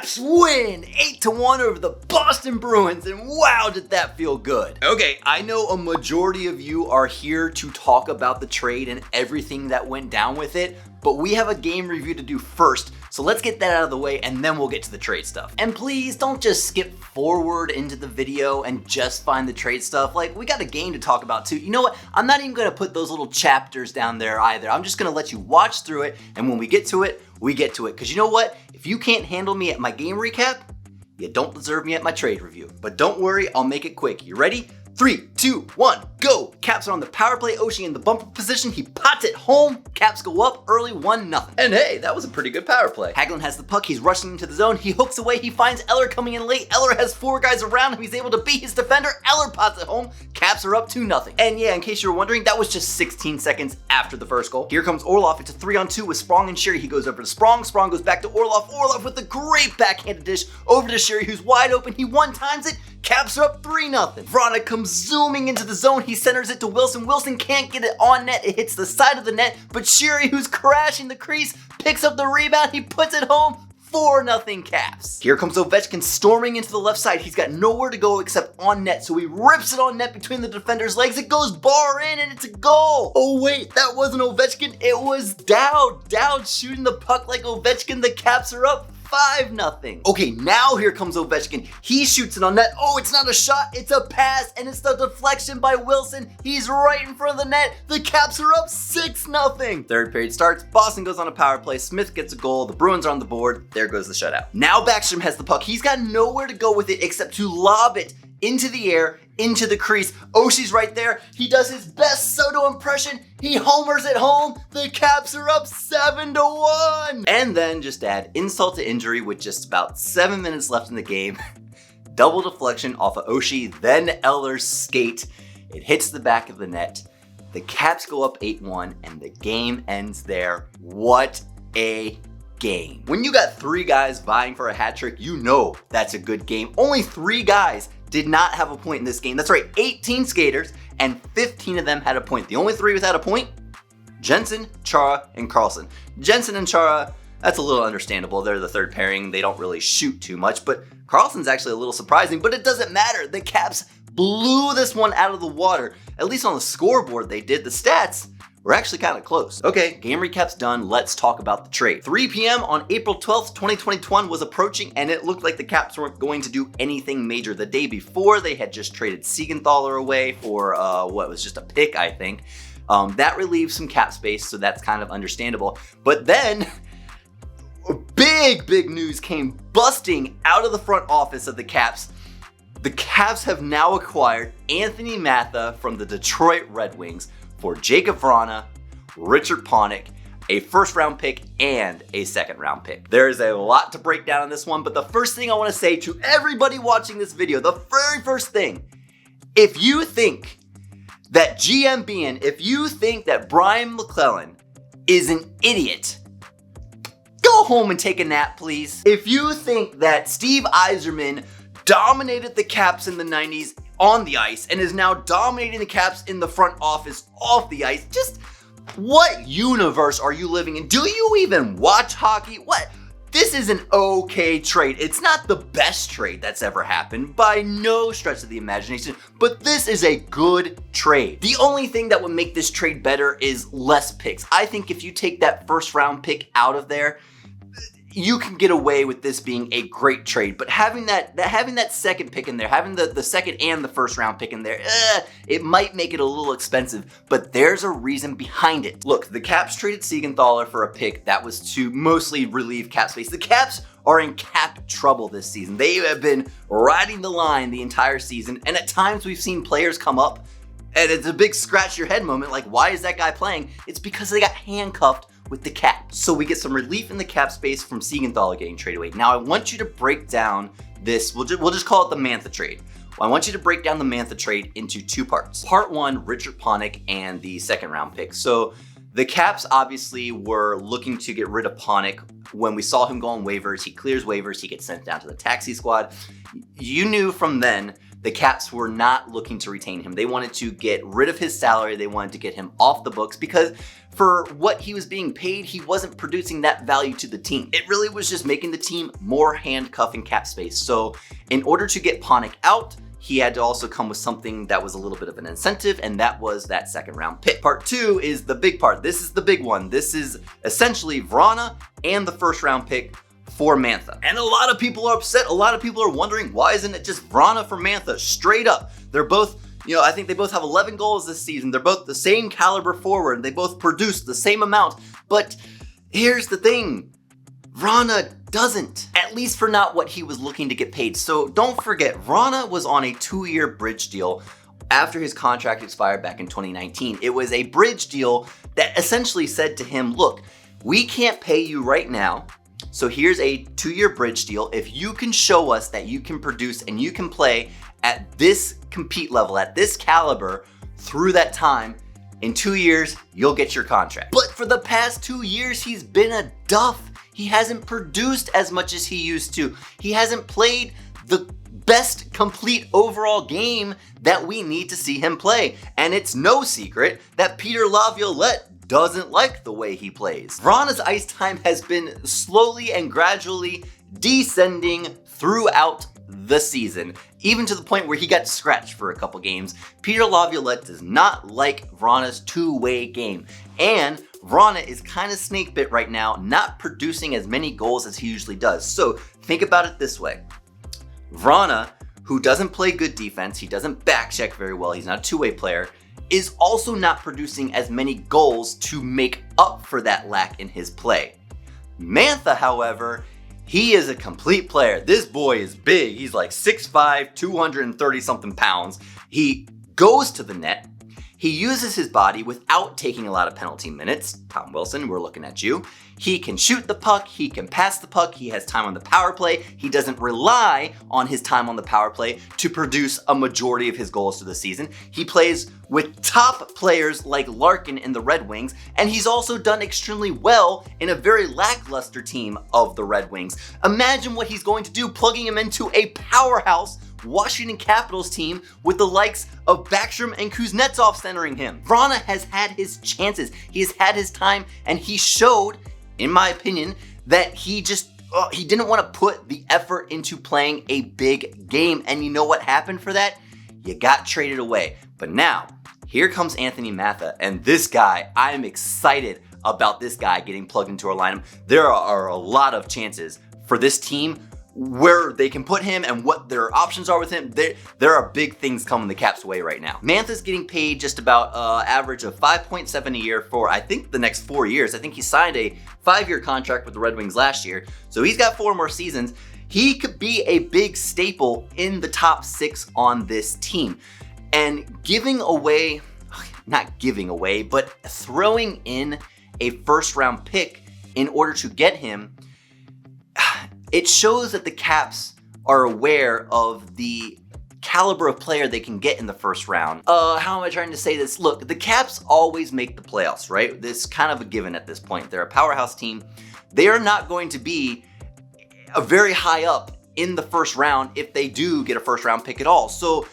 Caps win 8-1 over the Boston Bruins, and wow, did that feel good. Okay, I know a majority of you are here to talk about the trade and everything that went down with it, but we have a game review to do first, so let's get that out of the way and then we'll get to the trade stuff. And please don't just skip forward into the video and just find the trade stuff. Like, we got a game to talk about too. You know what? I'm not even gonna put those little chapters down there either. I'm just gonna let you watch through it, and when we get to it, we get to it. Because you know what? If you can't handle me at my game recap, you don't deserve me at my trade review. But don't worry, I'll make it quick. You ready? 3, 2, 1, go! Caps are on the power play. Oshie in the bumper position. He pots it home. Caps go up early, 1-0. And hey, that was a pretty good power play. Hagelin has the puck. He's rushing into the zone. He hooks away. He finds Eller coming in late. Eller has 4 guys around him. He's able to beat his defender. Eller pots it home. Caps are up 2-0. And yeah, in case you were wondering, that was just 16 seconds after the first goal. Here comes Orlov. It's a 3-on-2 with Sprong and Sherry. He goes over to Sprong. Sprong goes back to Orlov. Orlov with a great backhanded dish over to Sherry, who's wide open. He one-times it. Caps are up 3-0. Vrana comes zooming into the zone. He centers it to Wilson. Wilson can't get it on net. It hits the side of the net, but Sherry, who's crashing the crease, picks up the rebound. He puts it home. 4-0 Caps. Here comes Ovechkin storming into the left side. He's got nowhere to go except on net, so he rips it on net between the defender's legs. It goes bar in, and it's a goal. Oh wait, that wasn't Ovechkin. It was Dowd. Dowd shooting the puck like Ovechkin. The Caps are up 5-0. Okay, now here comes Ovechkin. He shoots it on net. Oh, it's not a shot, it's a pass, and it's the deflection by Wilson. He's right in front of the net. The Caps are up 6-0. Third period starts. Boston goes on a power play. Smith gets a goal. The Bruins are on the board. There goes the shutout. Now Backstrom has the puck. He's got nowhere to go with it except to lob it into the air, into the crease. Oshie's right there. He does his best Soto impression. He homers it home. The Caps are up 7-1. And then just add insult to injury with just about 7 minutes left in the game. Double deflection off of Oshie, then Eller's skate. It hits the back of the net. The Caps go up 8-1 and the game ends there. What a game. When you got 3 guys vying for a hat trick, you know that's a good game. Only 3 guys did not have a point in this game. That's right, 18 skaters, and 15 of them had a point. The only 3 without a point, Jensen, Chara, and Carlson. Jensen and Chara, that's a little understandable. They're the third pairing. They don't really shoot too much, but Carlson's actually a little surprising, but it doesn't matter. The Caps blew this one out of the water. At least on the scoreboard they did. The stats were actually kind of close. Okay, game recap's done. Let's talk about the trade. 3 p.m. on April 12th, 2021 was approaching, and it looked like the Caps weren't going to do anything major. The day before, they had just traded Siegenthaler away for what was just a pick, I think. That relieves some cap space, so that's kind of understandable. But then, big news came busting out of the front office of the Caps. The Caps have now acquired Anthony Mantha from the Detroit Red Wings for JAKUB VRANA, Richard Panik, a first-round pick, and a second-round pick. There is a lot to break down on this one, but the first thing I want to say to everybody watching this video, the very first thing, if you think that if you think that Brian McClellan is an idiot, go home and take a nap, please. If you think that Steve Yzerman dominated the Caps in the 90s on the ice and is now dominating the Caps in the front office off the ice, just what universe are you living in? Do you even watch hockey? What? This is an okay trade. It's not the best trade that's ever happened by no stretch of the imagination, but this is a good trade. The only thing that would make this trade better is less picks. I think if you take that first round pick out of there, you can get away with this being a great trade, but having that second pick in there, having the second and the first round pick in there, it might make it a little expensive, but there's a reason behind it. Look, the Caps traded Siegenthaler for a pick that was to mostly relieve cap space. The Caps are in cap trouble this season. They have been riding the line the entire season, and at times we've seen players come up, and it's a big scratch your head moment, like, why is that guy playing? It's because they got handcuffed with the cap. So we get some relief in the cap space from Siegenthaler getting traded away. Now I want you to break down this, we'll just call it the Mantha trade. I want you to break down the Mantha trade into 2 parts. Part 1, Richard Panik and the second round pick. So the Caps obviously were looking to get rid of Panik. When we saw him go on waivers, he clears waivers, he gets sent down to the taxi squad. You knew from then the Caps were not looking to retain him. They wanted to get rid of his salary. They wanted to get him off the books because for what he was being paid, he wasn't producing that value to the team. It really was just making the team more handcuffing cap space. So in order to get Panik out, he had to also come with something that was a little bit of an incentive, and that was that second round pick. Part 2 is the big part. This is the big one. This is essentially Vrana and the first round pick for Mantha. And a lot of people are upset. A lot of people are wondering, why isn't it just Vrana for Mantha straight up? They're both, I think they both have 11 goals this season. They're both the same caliber forward. They both produce the same amount. But here's the thing. Vrana doesn't, at least for not what he was looking to get paid. So don't forget, Vrana was on a 2-year bridge deal after his contract expired back in 2019. It was a bridge deal that essentially said to him, look, we can't pay you right now. So here's a 2-year bridge deal. If you can show us that you can produce and you can play at this compete level, at this caliber through that time, in 2 years, you'll get your contract. But for the past 2 years, he's been a duff. He hasn't produced as much as he used to. He hasn't played the best complete overall game that we need to see him play. And it's no secret that Peter Laviolette doesn't like the way he plays. Vrana's ice time has been slowly and gradually descending throughout the season, even to the point where he got scratched for a couple games. Peter Laviolette does not like Vrana's two-way game, and Vrana is kind of snake bit right now, not producing as many goals as he usually does. So think about it this way. Vrana, who doesn't play good defense, he doesn't back check very well, he's not a two-way player, is also not producing as many goals to make up for that lack in his play. Mantha, however, he is a complete player. This boy is big. He's like 6'5", 230 something pounds. He goes to the net. He uses his body without taking a lot of penalty minutes. Tom Wilson, we're looking at you. He can shoot the puck. He can pass the puck. He has time on the power play. He doesn't rely on his time on the power play to produce a majority of his goals through the season. He plays with top players like Larkin in the Red Wings, and he's also done extremely well in a very lackluster team of the Red Wings. Imagine what he's going to do plugging him into a powerhouse Washington Capitals team with the likes of Backstrom and Kuznetsov centering him. Vrana has had his chances. He has had his time, and he showed, in my opinion, that he didn't want to put the effort into playing a big game. And you know what happened for that? You got traded away. But now, here comes Anthony Mantha, and this guy, I am excited about this guy getting plugged into our lineup. There are a lot of chances for this team where they can put him and what their options are with him. There are big things coming the Caps' way right now. Mantha's getting paid just about average of $5.7 a year for, I think, the next 4 years. I think he signed a 5-year contract with the Red Wings last year, so he's got 4 more seasons. He could be a big staple in the top 6 on this team. And not giving away, but throwing in a first-round pick in order to get him, it shows that the Caps are aware of the caliber of player they can get in the first round. How am I trying to say this? Look, the Caps always make the playoffs, right? This is kind of a given at this point. They're a powerhouse team. They are not going to be a very high up in the first round if they do get a first round pick at all. So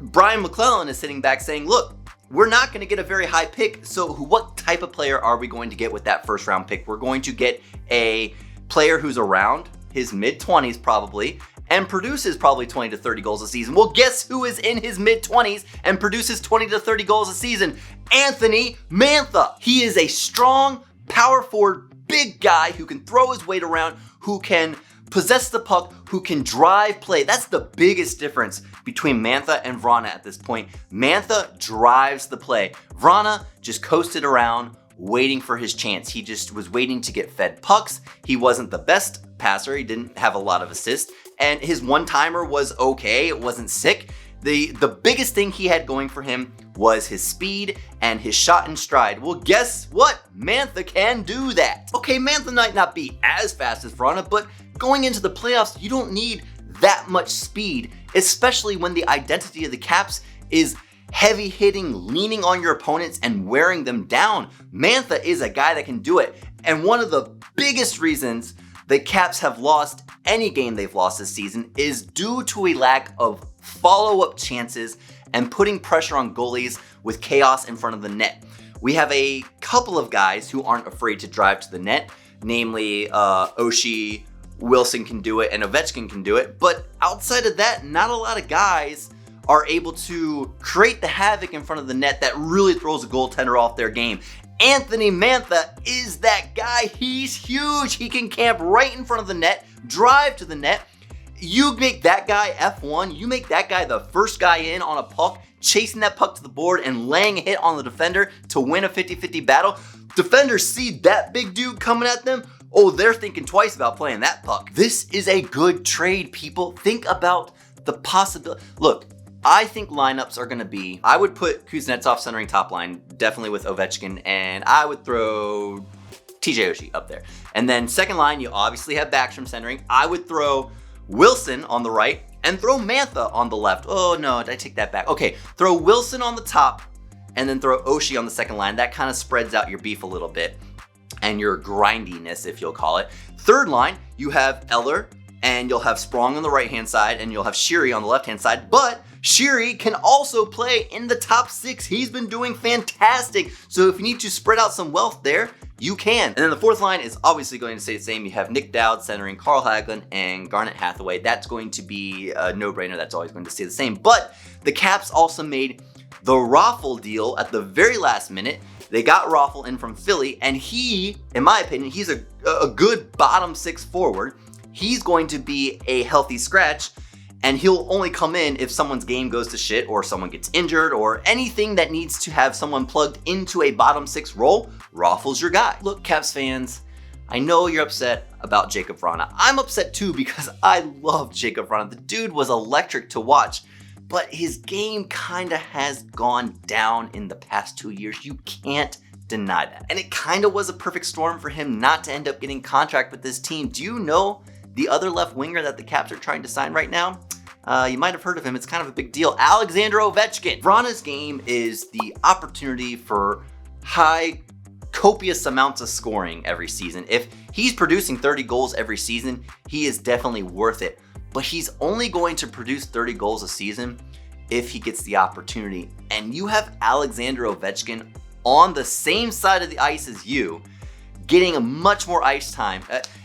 Brian McClellan is sitting back saying, look, we're not going to get a very high pick. So what type of player are we going to get with that first round pick? We're going to get a player who's around his mid-20s probably, and produces probably 20 to 30 goals a season. Well, guess who is in his mid-20s and produces 20 to 30 goals a season? Anthony Mantha. He is a strong, power forward, big guy who can throw his weight around, who can possess the puck, who can drive play. That's the biggest difference between Mantha and Vrana at this point. Mantha drives the play. Vrana just coasted around, waiting for his chance. He just was waiting to get fed pucks. He wasn't the best passer. He didn't have a lot of assists, and his one-timer was okay. It wasn't sick. The biggest thing he had going for him was his speed and his shot in stride. Well, guess what? Mantha can do that. Okay, Mantha might not be as fast as Vrana, but going into the playoffs, you don't need that much speed, especially when the identity of the Caps is heavy hitting, leaning on your opponents and wearing them down. Mantha is a guy that can do it. And one of the biggest reasons the Caps have lost any game they've lost this season is due to a lack of follow-up chances, and putting pressure on goalies with chaos in front of the net. We have a couple of guys who aren't afraid to drive to the net, namely Oshie, Wilson can do it, and Ovechkin can do it. But outside of that, not a lot of guys are able to create the havoc in front of the net that really throws a goaltender off their game. Anthony Mantha is that guy. He's huge. He can camp right in front of the net, drive to the net. You make that guy F1, you make that guy the first guy in on a puck, chasing that puck to the board and laying a hit on the defender to win a 50-50 battle. Defenders see that big dude coming at them. Oh, they're thinking twice about playing that puck. This is a good trade, people. Think about the possibility. Look, I think lineups are going to be, I would put Kuznetsov centering top line, definitely with Ovechkin, and I would throw TJ Oshie up there. And then second line, you obviously have Backstrom centering. I would throw Wilson on the right and throw Mantha on the left. Oh no, I take that back. Okay, throw Wilson on the top and then throw Oshie on the second line. That kind of spreads out your beef a little bit and your grindiness, if you'll call it. Third line, you have Eller and you'll have Sprong on the right-hand side and you'll have Sheary on the left-hand side, but Sheary can also play in the top six. He's been doing fantastic. So if you need to spread out some wealth there, you can. And then the fourth line is obviously going to stay the same. You have Nick Dowd centering Carl Hagelin and Garnet Hathaway. That's going to be a no-brainer. That's always going to stay the same. But the Caps also made the Raffl deal at the very last minute. They got Raffl in from Philly, and he, in my opinion, he's a good bottom six forward. He's going to be a healthy scratch, and he'll only come in if someone's game goes to shit or someone gets injured or anything that needs to have someone plugged into a bottom six role. Raffl's your guy. Look, Caps fans, I know you're upset about JAKUB VRANA. I'm upset too because I love JAKUB VRANA. The dude was electric to watch, but his game kind of has gone down in the past 2 years. You can't deny that. And it kind of was a perfect storm for him not to end up getting contract with this team. Do you know the other left winger that the Caps are trying to sign right now? You might have heard of him. It's kind of a big deal. Alexander Ovechkin. VRANA's game is the opportunity for high, copious amounts of scoring every season. If he's producing 30 goals every season, he is definitely worth it. But he's only going to produce 30 goals a season if he gets the opportunity. And you have Alexander Ovechkin on the same side of the ice as you, getting a much more ice time.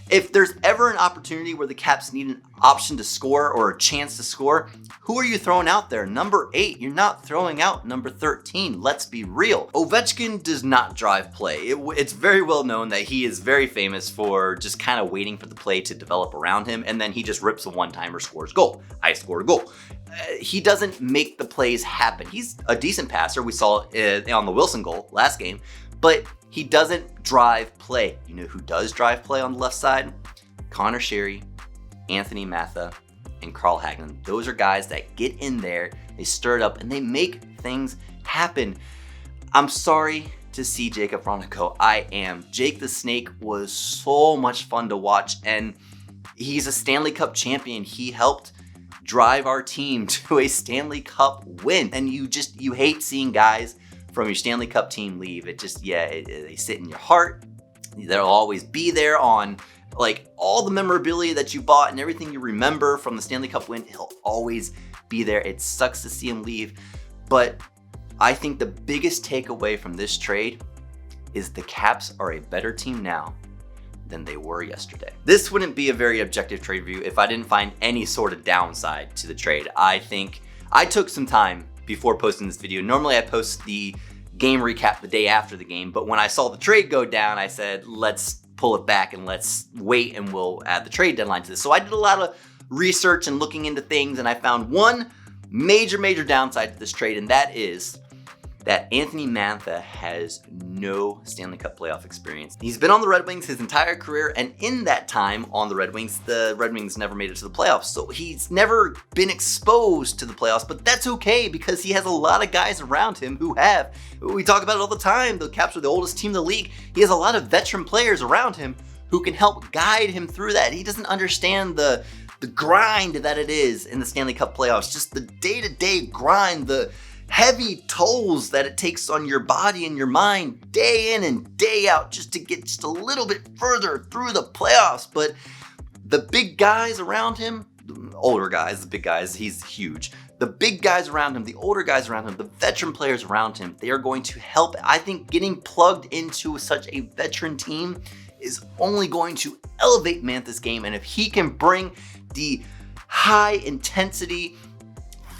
If there's ever an opportunity where the Caps need an option to score or a chance to score, who are you throwing out there? Number 8. You're not throwing out number 13. Let's be real. Ovechkin does not drive play. It's very well known that he is very famous for just kind of waiting for the play to develop around him, and then he just rips a one-timer, scores goal. I scored a goal. He doesn't make the plays happen. He's a decent passer. We saw it on the Wilson goal last game, but he doesn't drive play. You know who does drive play on the left side? Connor Sheary, Anthony Mantha, and Carl Hagelin. Those are guys that get in there, they stir it up, and they make things happen. I'm sorry to see JAKUB VRANA go. I am. Jake the Snake was so much fun to watch, and he's a Stanley Cup champion. He helped drive our team to a Stanley Cup win. And you hate seeing guys from your Stanley Cup team leave. It just, they sit in your heart. They'll always be there on like all the memorabilia that you bought and everything you remember from the Stanley Cup win. He'll always be there. It sucks to see him leave. But I think the biggest takeaway from this trade is the Caps are a better team now than they were yesterday. This wouldn't be a very objective trade review if I didn't find any sort of downside to the trade. I think I took some time before posting this video. Normally I post the game recap the day after the game, but when I saw the trade go down, I said, let's pull it back and let's wait and we'll add the trade deadline to this. So I did a lot of research and looking into things, and I found one major downside to this trade, and that is that Anthony Mantha has no Stanley Cup playoff experience. He's been on the Red Wings his entire career, and in that time on the Red Wings never made it to the playoffs. So he's never been exposed to the playoffs, but that's okay because he has a lot of guys around him who have. We talk about it all the time. The Caps are the oldest team in the league. He has a lot of veteran players around him who can help guide him through that. He doesn't understand the grind that it is in the Stanley Cup playoffs, just the day-to-day grind, the heavy tolls that it takes on your body and your mind day in and day out just to get just a little bit further through the playoffs. But the big guys around him, the older guys, the big guys, he's huge. the big guys around him, the older guys around him, the veteran players around him, they are going to help. I think getting plugged into such a veteran team is only going to elevate Mantha's game. And if he can bring the high intensity,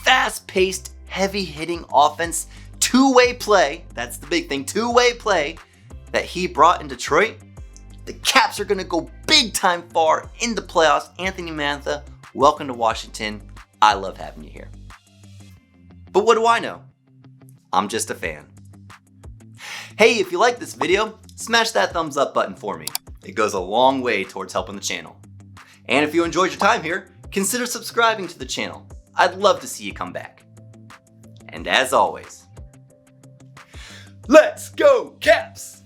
fast-paced, heavy-hitting offense, two-way play, that's the big thing, two-way play that he brought in Detroit, the Caps are going to go big time far in the playoffs. Anthony Mantha, welcome to Washington. I love having you here. But what do I know? I'm just a fan. Hey, if you like this video, smash that thumbs up button for me. It goes a long way towards helping the channel. And if you enjoyed your time here, consider subscribing to the channel. I'd love to see you come back. And as always, let's go Caps!